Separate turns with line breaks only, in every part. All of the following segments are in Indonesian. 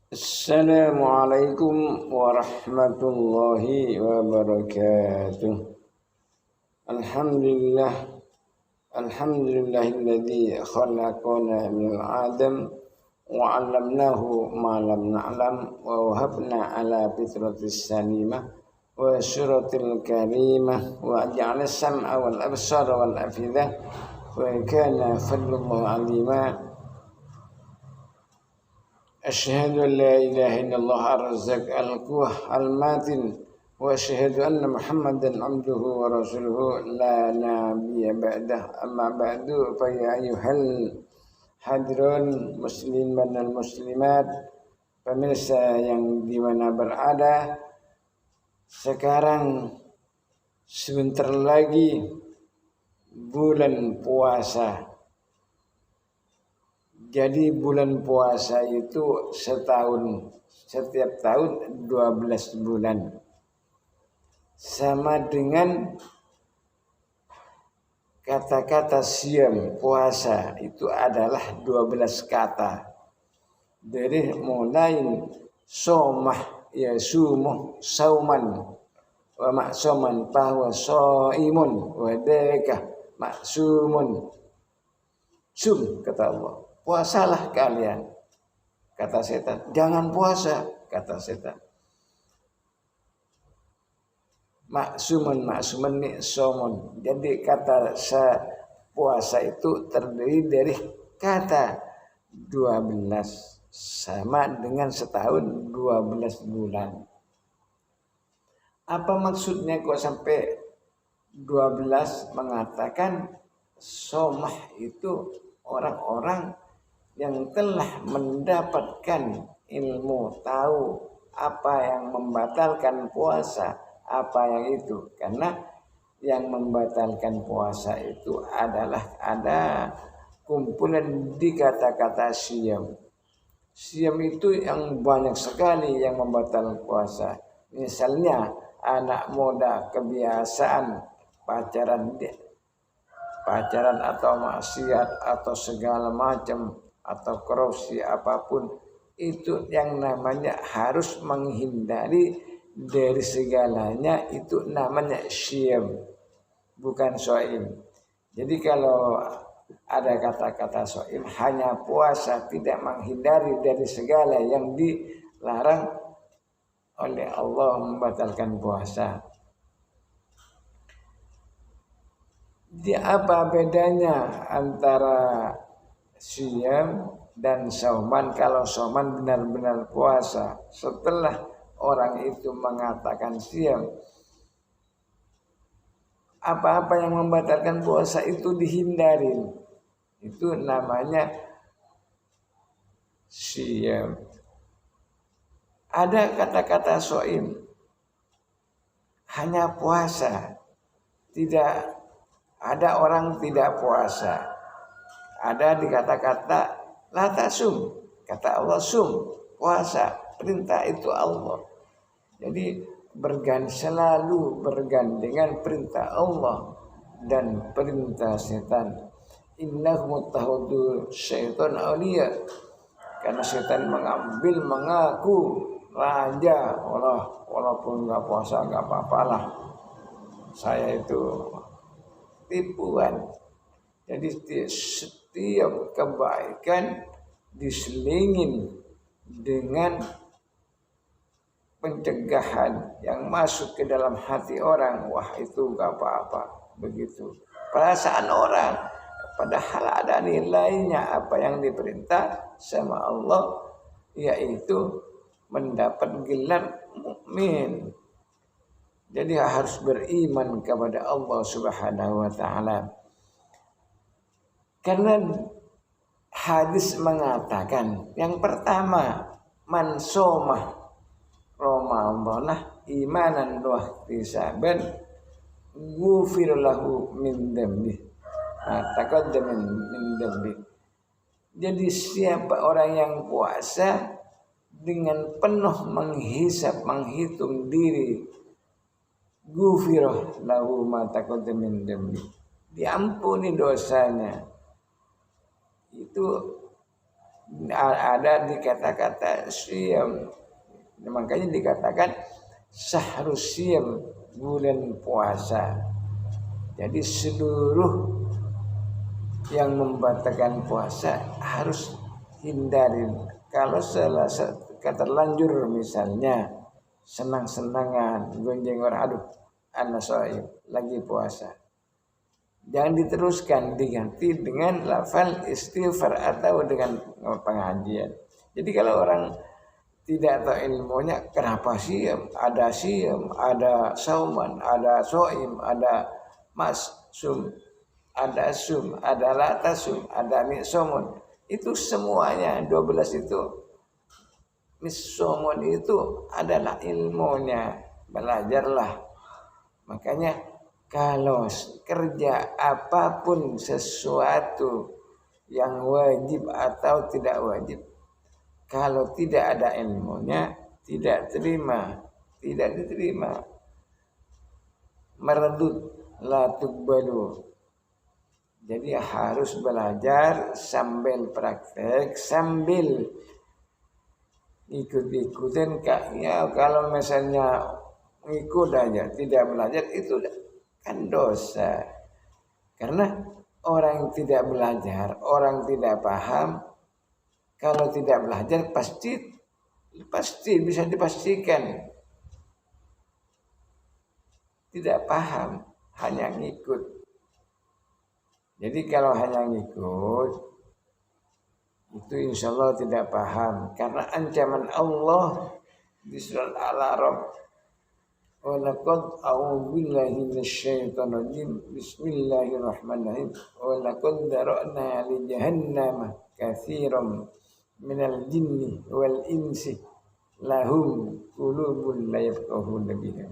Assalamualaikum warahmatullahi wabarakatuh. Alhamdulillah, alhamdulillahilladzi khalaqana minal adam wa 'allamnahu ma lam na'lam wa wahabna ala fitratis salimah wa syuratil karimah wa ja'ala sam'a wal absara wal afidah wa kana fadlullah 'alima. أشهد أن لا إله إلا الله الرزاق القوة الماتن وأشهد أن محمدا عبده ورسوله لا نبي بعده أما بعد فيا أيها الحاضرون muslimin dan muslimat, pemirsa yang dimana berada, sekarang sebentar lagi bulan puasa. Jadi bulan puasa itu setahun, setiap tahun 12 bulan. Sama dengan kata-kata siam, puasa itu adalah 12 kata. Dari mulai somah, ya sumuh, sauman, wa maksuman, bahwa so'imun, wa dekah, maksumun. Sum, kata Allah. Puasalah kalian, kata setan. Jangan puasa, kata setan. Maksumun somun. Jadi kata puasa itu terdiri dari kata 12. Sama dengan setahun 12 bulan. Apa maksudnya kok sampai 12? Mengatakan somah itu orang-orang yang telah mendapatkan ilmu, tahu apa yang membatalkan puasa, apa yang itu. Karena yang membatalkan puasa itu adalah ada kumpulan di kata-kata siam. Siam itu yang banyak sekali yang membatalkan puasa. Misalnya anak muda kebiasaan pacaran atau maksiat atau segala macam atau korupsi apapun, itu yang namanya harus menghindari dari segalanya, itu namanya syiem, bukan soim. Jadi kalau ada kata-kata soim, hanya puasa, tidak menghindari dari segala yang dilarang oleh Allah, membatalkan puasa. Di apa bedanya antara siyam dan sauman? Kalau sauman benar-benar puasa, setelah orang itu mengatakan siyam, apa-apa yang membatalkan puasa itu dihindarin. Itu namanya siyam. Ada kata-kata soim, hanya puasa, tidak ada orang tidak puasa. Ada di kata-kata la tasum, kata Allah sum, puasa, perintah itu Allah. Jadi selalu bergandengan perintah Allah dan perintah setan. Innahu muttakhadhu syaitan awliya. Karena setan mengaku raja, walaupun nggak puasa nggak apa-apalah, saya itu tipuan. Jadi setiap kebaikan diselingin dengan pencegahan yang masuk ke dalam hati orang. Wah, itu gak apa-apa, begitu perasaan orang. Padahal ada nilainya apa yang diperintah sama Allah, yaitu mendapat gelar mukmin. Jadi harus beriman kepada Allah Subhanahu wa taala. Karena hadis mengatakan, yang pertama, man somah Ramadhanah imanan wa ihtisaban ghufir lahu min dzambi. Taqaddama min dzambi. Jadi siapa orang yang puasa dengan penuh menghitung diri, ghufir lahu ma taqaddama min dzambi, diampuni dosanya. Itu ada di kata-kata siyam. Makanya dikatakan syahrus siyam, bulan puasa. Jadi seluruh yang membatalkan puasa harus hindarin. Kalau terlanjur misalnya senang-senangan, gonjeng orang, aduh anak shaim lagi puasa, jangan diteruskan, diganti dengan lafal istighfar atau dengan pengajian. Jadi kalau orang tidak tahu ilmunya, kenapa siyam, ada sauman, ada shaim, ada masum, ada sum, ada latasum, ada misomun. Itu semuanya 12 itu. Misomun itu adalah ilmunya. Belajarlah. Makanya kalau kerja apapun sesuatu yang wajib atau tidak wajib, kalau tidak ada ilmunya, tidak diterima. Meredut, la tuqbalu. Jadi harus belajar sambil praktek, sambil ikut-ikutin. Ya, kalau misalnya ikut aja tidak belajar, itu kan dosa. Karena orang yang tidak belajar, orang tidak paham, kalau tidak belajar pasti bisa dipastikan tidak paham, hanya ngikut. Jadi kalau hanya ngikut, itu insya Allah tidak paham. Karena ancaman Allah di surat Al-A'raf, wa laqad a'udzu billahi minasyaitonir rajim, bismillahirrahmanirrahim, wa laqad dara'na li jahannama katsiran minal jinni wal insi lahum qulubun la yafqahuna biha.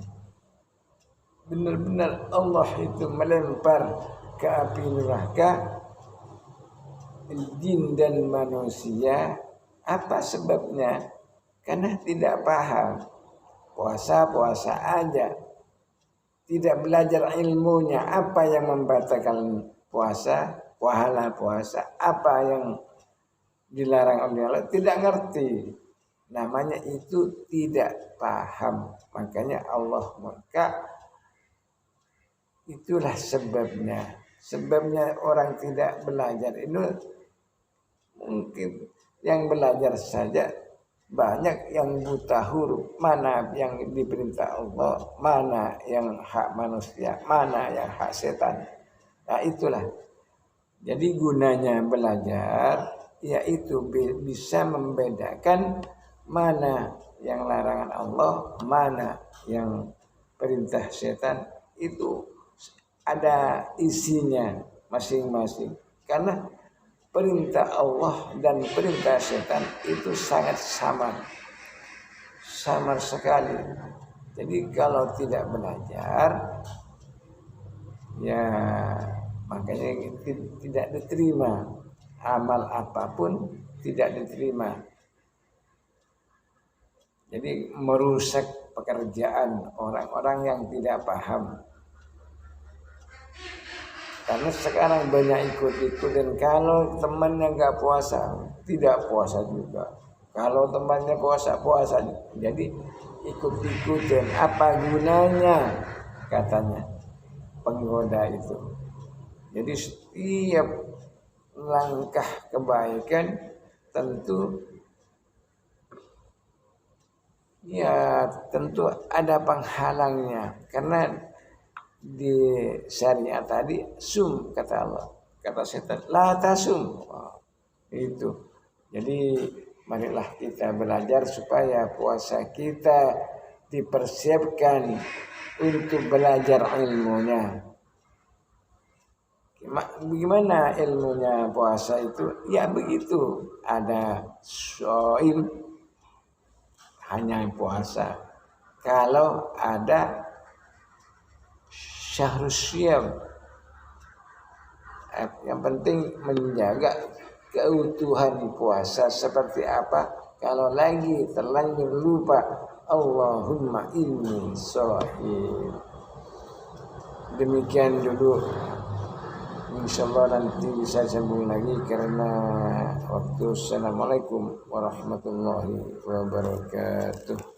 Benar-benar Allah itu melempar ke api neraka jin dan manusia. Apa sebabnya? Karena tidak paham. Puasa aja, tidak belajar ilmunya, apa yang membatalkan puasa, pahala puasa, apa yang dilarang oleh Allah, tidak ngerti. Namanya itu tidak paham. Makanya Allah itulah sebabnya. Sebabnya orang tidak belajar itu mungkin yang belajar saja banyak yang buta huruf, mana yang diperintah Allah, mana yang hak manusia, mana yang hak setan. Nah itulah. Jadi gunanya belajar yaitu bisa membedakan mana yang larangan Allah, mana yang perintah setan. Itu ada isinya masing-masing. Karena perintah Allah dan perintah setan itu sangat samar sekali. Jadi kalau tidak belajar, ya makanya tidak diterima. Amal apapun tidak diterima. Jadi merusak pekerjaan orang-orang yang tidak paham. Karena sekarang banyak ikut-ikutin. Kalau temannya nggak puasa, tidak puasa juga. Kalau temannya puasa. Jadi ikut-ikutin. Apa gunanya? Katanya penggoda itu. Jadi setiap langkah kebaikan tentu ada penghalangnya. Karena di syariat tadi sum kata Allah, kata setan la tasum. Itu. Jadi marilah kita belajar supaya puasa kita dipersiapkan untuk belajar ilmunya. Bagaimana ilmunya puasa itu? Ya begitu. Ada shaim hanya puasa. Kalau ada syahrus syam, yang penting menjaga keutuhan puasa seperti apa. Kalau lagi terlanjur lupa, Allahumma inni shaim. Demikian dulu Insyaallah nanti bisa sambung lagi karena waktu. Assalamualaikum warahmatullahi wabarakatuh.